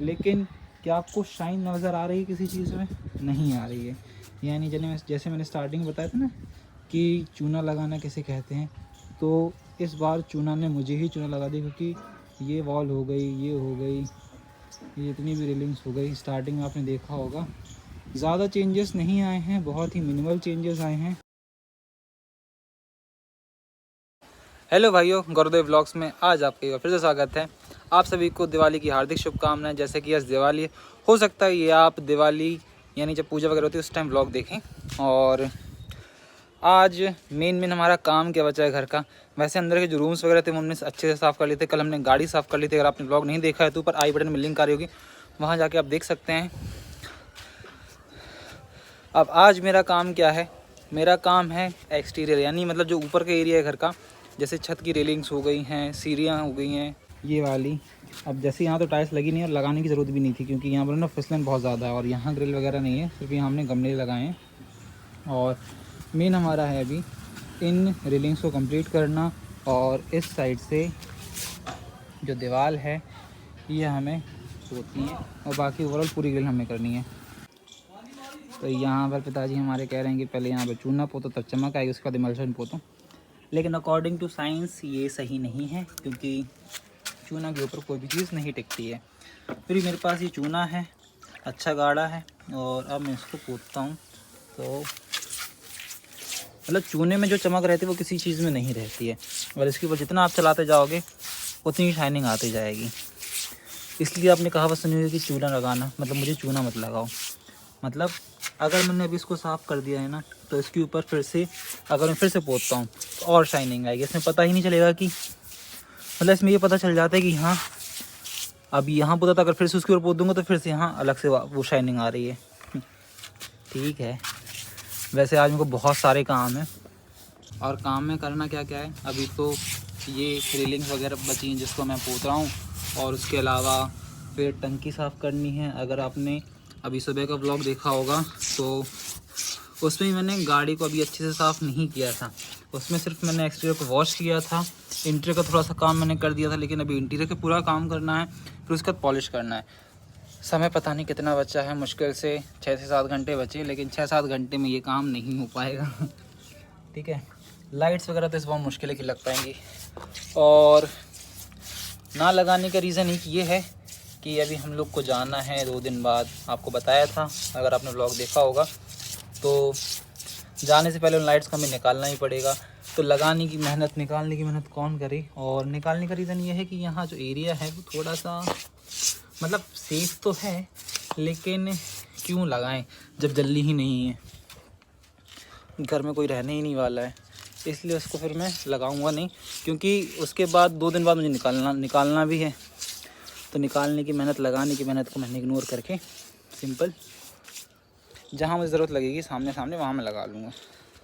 लेकिन क्या आपको शाइन नज़र आ रही है किसी चीज़ में? नहीं आ रही है। यानी जैसे मैंने स्टार्टिंग में बताया था ना कि चूना लगाना किसे कहते हैं, तो इस बार चूना ने मुझे ही चूना लगा दिया, क्योंकि ये वॉल हो गई, ये हो गई, ये इतनी भी रेलिंग्स हो गई। स्टार्टिंग में आपने देखा होगा ज़्यादा चेंजेस नहीं आए हैं, बहुत ही मिनिमल चेंजेस आए हैं। हेलो भाइयों, गौरदेव व्लॉग्स में आज आपका फिर से स्वागत है। आप सभी को दिवाली की हार्दिक शुभकामनाएं। जैसे कि आज दिवाली है, हो सकता है ये आप दिवाली यानी जब पूजा वगैरह होती है उस टाइम व्लॉग देखें। और आज मेन हमारा काम क्या बचा है घर का। वैसे अंदर के जो रूम्स वगैरह थे वो हमने अच्छे से साफ़ कर लिए थे। कल हमने गाड़ी साफ़ कर ली थी। अगर आपने व्लॉग नहीं देखा है तो ऊपर आई बटन में लिंक आ रही होगी, वहाँ जाके आप देख सकते हैं। अब आज मेरा काम क्या है, मेरा काम है एक्सटीरियर, यानी मतलब जो ऊपर का एरिया है घर का, जैसे छत की रेलिंग्स हो गई हैं, सीढ़ियाँ हो गई हैं ये वाली। अब जैसे यहाँ तो टाइल्स लगी नहीं और लगाने की ज़रूरत भी नहीं थी, क्योंकि यहाँ पर ना फिसलन बहुत ज़्यादा है और यहाँ ग्रिल वगैरह नहीं है, सिर्फ यहाँ हमने गमले लगाए हैं। और मेन हमारा है अभी इन रेलिंग्स को कंप्लीट करना, और इस साइड से जो दीवार है ये हमें होती है, और बाकी ओवरऑल पूरी ग्रिल हमें करनी है। तो यहाँ पर पिताजी हमारे कह रहे हैं कि पहले यहाँ पर चूना पोतो तब चमक आएगी, उसके बाद इमल्शन पोतो। लेकिन अकॉर्डिंग टू साइंस ये सही नहीं है, क्योंकि चूना के ऊपर कोई भी चीज़ नहीं टिकती है। फिर मेरे पास ये चूना है, अच्छा गाढ़ा है, और अब मैं इसको पोतता हूँ। तो मतलब चूने में जो चमक रहती है वो किसी चीज़ में नहीं रहती है, और इसके ऊपर जितना आप चलाते जाओगे उतनी शाइनिंग आती जाएगी। इसलिए आपने कहावत सुनी होगी कि चूना लगाना मतलब मुझे चूना मत लगाओ। मतलब अगर मैंने अभी इसको साफ़ कर दिया है ना, तो इसके ऊपर फिर से अगर मैं फिर से पोतता हूँ तो और शाइनिंग आएगी। इसमें पता ही नहीं चलेगा कि, मतलब इसमें ये पता चल जाता है कि हाँ अब यहाँ पोता था, अगर फिर से उसके ऊपर पोत दूँगा तो फिर से यहाँ अलग से वो शाइनिंग आ रही है। ठीक है, वैसे आज मेरे को बहुत सारे काम हैं, और काम में करना क्या क्या है। अभी तो ये रेलिंग्स वगैरह बची हैं जिसको मैं पोत रहा हूँ, और उसके अलावा फिर टंकी साफ़ करनी है। अगर आपने अभी सुबह का व्लॉग देखा होगा तो उसमें मैंने गाड़ी को अभी अच्छे से साफ़ नहीं किया था, उसमें सिर्फ मैंने एक्सटीरियर को वॉश किया था। इंटीरियर का थोड़ा सा काम मैंने कर दिया था, लेकिन अभी इंटीरियर का पूरा काम करना है, फिर उसके बाद पॉलिश करना है। समय पता नहीं कितना बचा है, मुश्किल से 6 से 7 घंटे बचे, लेकिन 6-7 घंटे में ये काम नहीं हो पाएगा। ठीक है, लाइट्स वगैरह तो इस बहुत मुश्किल है कि लग पाएंगी, और ना लगाने का रीज़न एक ये है कि अभी हम लोग को जाना है 2 दिन बाद। आपको बताया था, अगर आपने व्लॉग देखा होगा, तो जाने से पहले उन लाइट्स को हमें निकालना ही पड़ेगा। तो लगाने की मेहनत, निकालने की मेहनत कौन करे। और निकालने का रीज़न ये है कि यहाँ जो एरिया है वो थोड़ा सा मतलब सेफ़ तो है, लेकिन क्यों लगाएं जब जल्दी ही नहीं है, घर में कोई रहने ही नहीं वाला है, इसलिए उसको फिर मैं लगाऊंगा नहीं। क्योंकि उसके बाद 2 दिन बाद मुझे निकालना भी है, तो निकालने की मेहनत, लगाने की मेहनत को मैंने इग्नोर करके सिंपल जहाँ मुझे ज़रूरत लगेगी सामने सामने वहाँ मैं लगा लूँगा।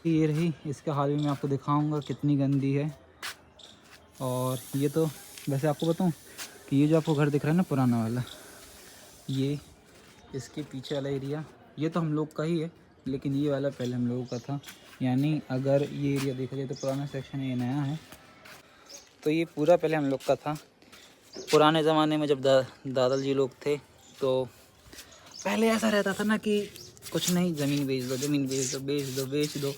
ये रही, इसका हाल भी मैं आपको दिखाऊंगा कितनी गंदी है। और ये तो वैसे आपको बताऊं कि ये जो आपको घर दिख रहा है ना पुराना वाला, ये इसके पीछे वाला एरिया ये तो हम लोग का ही है, लेकिन ये वाला पहले हम लोगों का था। यानी अगर ये एरिया देखा जाए तो पुराना सेक्शन है, ये नया है, तो ये पूरा पहले हम लोग का था। पुराने ज़माने में जब दादाजी लोग थे तो पहले ऐसा रहता था ना कि कुछ नहीं, ज़मीन बेच दो, ज़मीन बेच दो, बेच दो,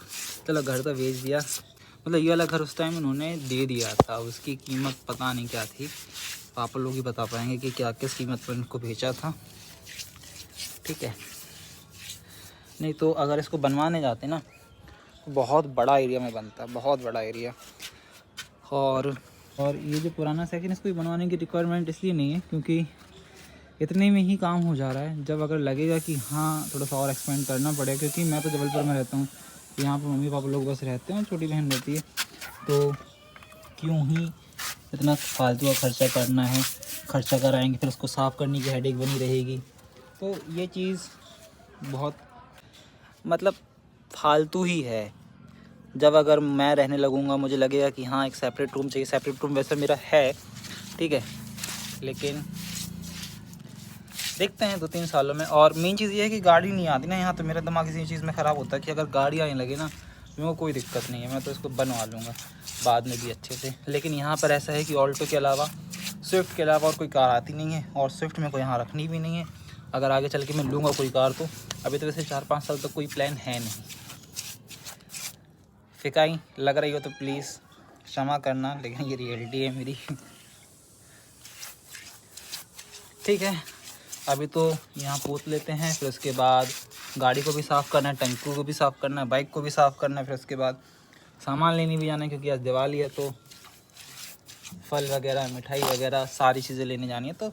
चलो घर तो बेच दिया। मतलब ये वाला घर उस टाइम उन्होंने दे दिया था, उसकी कीमत पता नहीं क्या थी, पापा लोग ही बता पाएंगे कि क्या किस कीमत पर इनको बेचा था। ठीक है, नहीं तो अगर इसको बनवाने जाते ना तो बहुत बड़ा एरिया में बनता, बहुत बड़ा एरिया। और ये जो पुराना सेक्शन, इसको बनवाने की रिक्वायरमेंट इसलिए नहीं है क्योंकि इतने में ही काम हो जा रहा है। जब अगर लगेगा कि हाँ थोड़ा सा और एक्सपेंड करना पड़ेगा, क्योंकि मैं तो जबलपुर में रहता हूँ, यहाँ पर मम्मी पापा लोग बस रहते हैं, छोटी बहन रहती है, तो क्यों ही इतना फालतू का खर्चा करना है। खर्चा कराएंगे फिर उसको साफ़ करने की हेडेक बनी रहेगी, तो ये चीज़ बहुत मतलब फालतू ही है। जब अगर मैं रहने लगूँगा, मुझे लगेगा कि हाँ एक सेपरेट रूम चाहिए। सेपरेट रूम वैसे मेरा है, ठीक है, लेकिन देखते हैं 2-3 सालों में। और मेन चीज़ ये है कि गाड़ी नहीं आती ना यहाँ, तो मेरा दिमाग इसी चीज़ में ख़राब होता है कि अगर गाड़ी आने लगे ना, मेरे को कोई दिक्कत नहीं है, मैं तो इसको बनवा लूँगा बाद में भी अच्छे से। लेकिन यहाँ पर ऐसा है कि ऑल्टो के अलावा स्विफ्ट के अलावा और कोई कार आती नहीं है, और स्विफ्ट में कोई यहाँ रखनी भी नहीं है। अगर आगे चल के मैं लूँगा कोई कार तो अभी तो वैसे 4-5 साल तक कोई प्लान है नहीं। फिकाई लग रही हो तो प्लीज़ क्षमा करना, लेकिन ये रियलिटी है मेरी। ठीक है, अभी तो यहाँ पोत लेते हैं, फिर उसके बाद गाड़ी को भी साफ़ करना है, टंकी को भी साफ़ करना है, बाइक को भी साफ़ करना है, फिर उसके बाद सामान लेने भी जाना है क्योंकि आज दिवाली है, तो फल वगैरह, मिठाई वगैरह सारी चीज़ें लेने जानी है। तो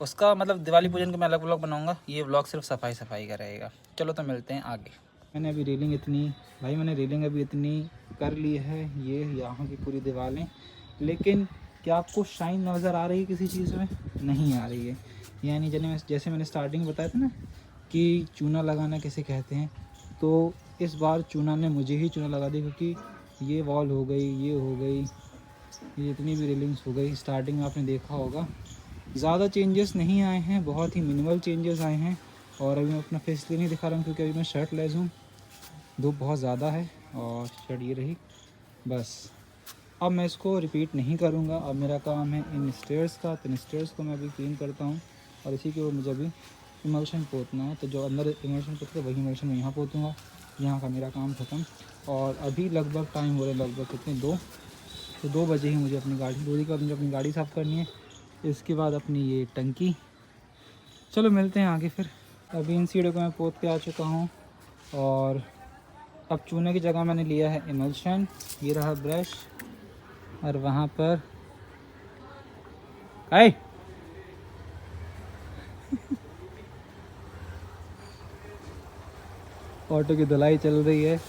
उसका मतलब दिवाली पूजन का मैं अलग व्लॉग बनाऊंगा, ये व्लॉग सिर्फ सफाई का रहेगा। चलो तो मिलते हैं आगे। मैंने अभी रेलिंग इतनी कर ली है, ये यहाँ की पूरी दीवारें, लेकिन क्या आपको शाइन नज़र आ रही है किसी चीज़ में? नहीं आ रही है। यानी जैसे मैंने स्टार्टिंग में बताया था ना कि चूना लगाना किसे कहते हैं, तो इस बार चूना ने मुझे ही चूना लगा दी, क्योंकि ये वॉल हो गई, ये हो गई, ये जितनी भी रेलिंग्स हो गई। स्टार्टिंग में आपने देखा होगा ज़्यादा चेंजेस नहीं आए हैं, बहुत ही मिनिमल चेंजेस आए हैं। और अभी मैं अपना फेस इसलिए नहीं दिखा रहा हूँ क्योंकि अभी मैं शर्ट लेस हूँ, धूप बहुत ज़्यादा है, और शर्ट ये रही बस। अब मैं इसको रिपीट नहीं करूँगा, अब मेरा काम है इन स्टेयर्स का, तो इन स्टेयर्स को मैं अभी क्लीन करता हूँ, और इसी के ऊपर मुझे अभी इमल्शन पोतना है। तो जो अंदर इमल्शन पोतते वही इमल्शन मैं यहाँ पोतूँगा। यहाँ का मेरा काम ख़त्म, और अभी लगभग टाइम हो रहा है लगभग कितने 2 बजे ही मुझे अपनी गाड़ी दूरी का मुझे अपनी गाड़ी साफ़ करनी है, इसके बाद अपनी ये टंकी। चलो मिलते हैं आगे फिर। अभी इन सीढ़ियों को मैं पोत के आ चुका हूँ, और अब चूने की जगह मैंने लिया है इमल्शन। ये रहा ब्रश, और वहाँ पर आए ऑटो की धुलाई चल रही है,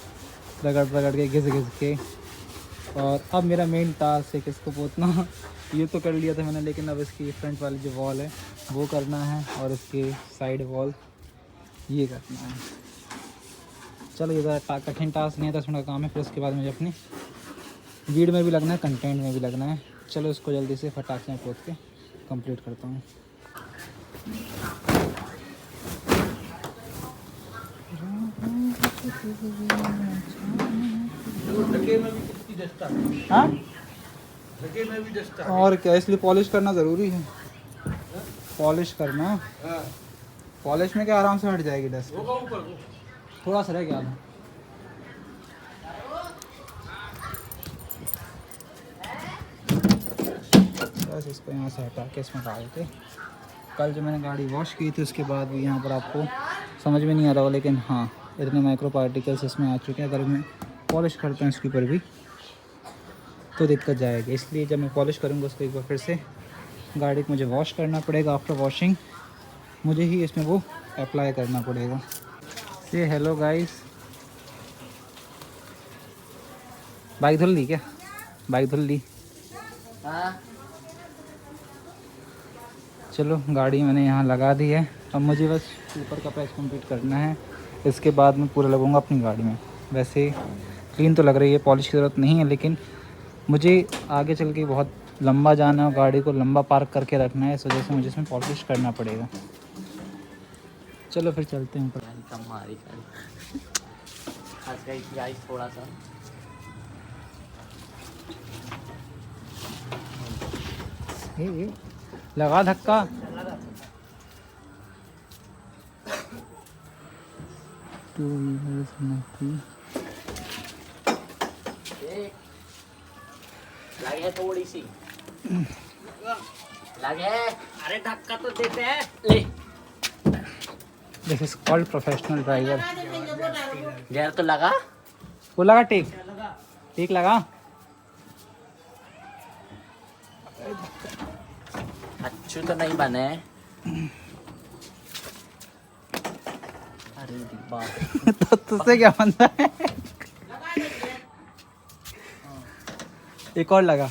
रगड़ के घिस के। और अब मेरा मेन टास्क है किसको पोतना। ये तो कर लिया था मैंने, लेकिन अब इसकी फ्रंट वाली जो वॉल है वो करना है, और इसके साइड वॉल ये करना है। चलो ये ज़्यादा कठिन टास्क नहीं है, 10 मिनट का काम है। फिर उसके बाद मुझे अपनी वीडियो में भी लगना है, कंटेंट में भी लगना है। चलो इसको जल्दी से फटाक से पोत के कंप्लीट करता हूँ। हाँ और क्या, इसलिए पॉलिश करना ज़रूरी है। पॉलिश करना, पॉलिश में क्या आराम से हट जाएगी डस्ट। थोड़ा सा रह गया था। बस इसको यहाँ से हटा के इसमें डाल के, कल जो मैंने गाड़ी वॉश की थी उसके बाद भी यहाँ पर आपको समझ में नहीं आ रहा हो, लेकिन हाँ इतने माइक्रो पार्टिकल्स इसमें आ चुके हैं। अगर मैं पॉलिश करता हूँ इसके ऊपर भी तो दिक्कत जाएगी, इसलिए जब मैं पॉलिश करूँगा उसको एक बार फिर से गाड़ी को मुझे वॉश करना पड़ेगा। आफ्टर वॉशिंग मुझे ही इसमें वो अप्लाई करना पड़ेगा। से हेलो गाइस, बाइक धुल ली क्या? बाइक धुल ली? हाँ चलो गाड़ी मैंने यहाँ लगा दी है, अब मुझे बस ऊपर का पैच कंप्लीट करना है, इसके बाद मैं पूरा लगूँगा अपनी गाड़ी में। वैसे क्लीन तो लग रही है, पॉलिश की ज़रूरत नहीं है, लेकिन मुझे आगे चल के बहुत लंबा जाना है और गाड़ी को लंबा पार्क करके रखना है, इस वजह से मुझे इसमें पॉलिश करना पड़ेगा। चलो फिर चलते हैं ऊपर। थोड़ा सा लगा धक्का। लगे थोड़ी सी लगे, अरे धक्का तो देते हैं ले। This is called professional driver. Gear तो लगा, वो लगा टेक, टेक लगा। अच्छे तो नहीं बने। अरे तो तुझसे क्या बनता है? एक और लगा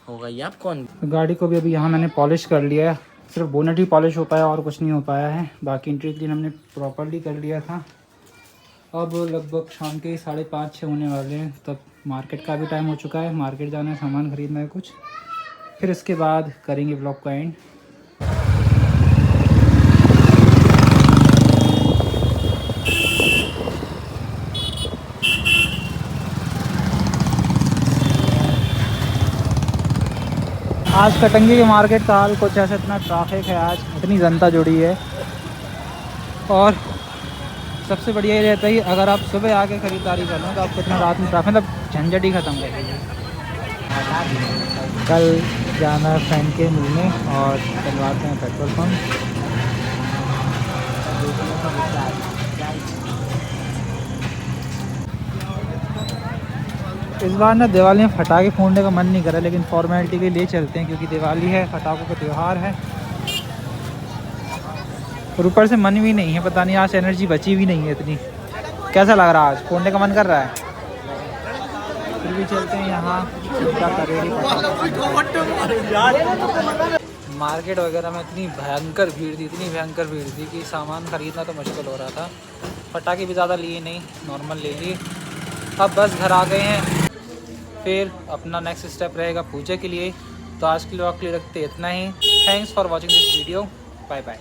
हो गई आप कौन। तो गाड़ी को भी अभी यहाँ मैंने पॉलिश कर लिया है, सिर्फ बोनट ही पॉलिश हो पाया और कुछ नहीं हो पाया है। बाकी इंटीरियर क्लीन हमने प्रॉपरली कर लिया था। अब लगभग शाम के 5:30-6 होने वाले हैं, तब मार्केट का भी टाइम हो चुका है, मार्केट जाना है, सामान खरीदना है कुछ, फिर इसके बाद करेंगे ब्लॉग का एंड। आज कटंगी के मार्केट का हाल कुछ ऐसा, इतना ट्रैफिक है आज, इतनी जनता जुड़ी है। और सबसे बढ़िया ये रहता है अगर आप सुबह आके ख़रीदारी कर लो तो आपको इतना रात में ट्रैफिक मतलब झंझट ही ख़त्म कर देगी। कल जाना है फ्रेंड के मिलने और चलवाते हैं पेट्रोल पंप। इस बार ना दिवाली में पटाखे फोड़ने का मन नहीं कर रहा, लेकिन फॉर्मेलिटी के लिए चलते हैं क्योंकि दिवाली है, पटाखों का त्यौहार है। और ऊपर से मन भी नहीं है, पता नहीं आज एनर्जी बची भी नहीं है इतनी। कैसा लग रहा है आज? फोड़ने का मन कर रहा है? फिर भी चलते हैं। यहाँ मार्केट वगैरह में इतनी भयंकर भीड़ थी कि सामान ख़रीदना तो मुश्किल हो रहा था। पटाखे भी ज़्यादा लिए नहीं, नॉर्मल ले लिए। अब बस घर आ गए हैं, फिर अपना नेक्स्ट स्टेप रहेगा पूजा के लिए। तो आज के लिए रखते इतना ही। Thanks for watching this video. Bye bye.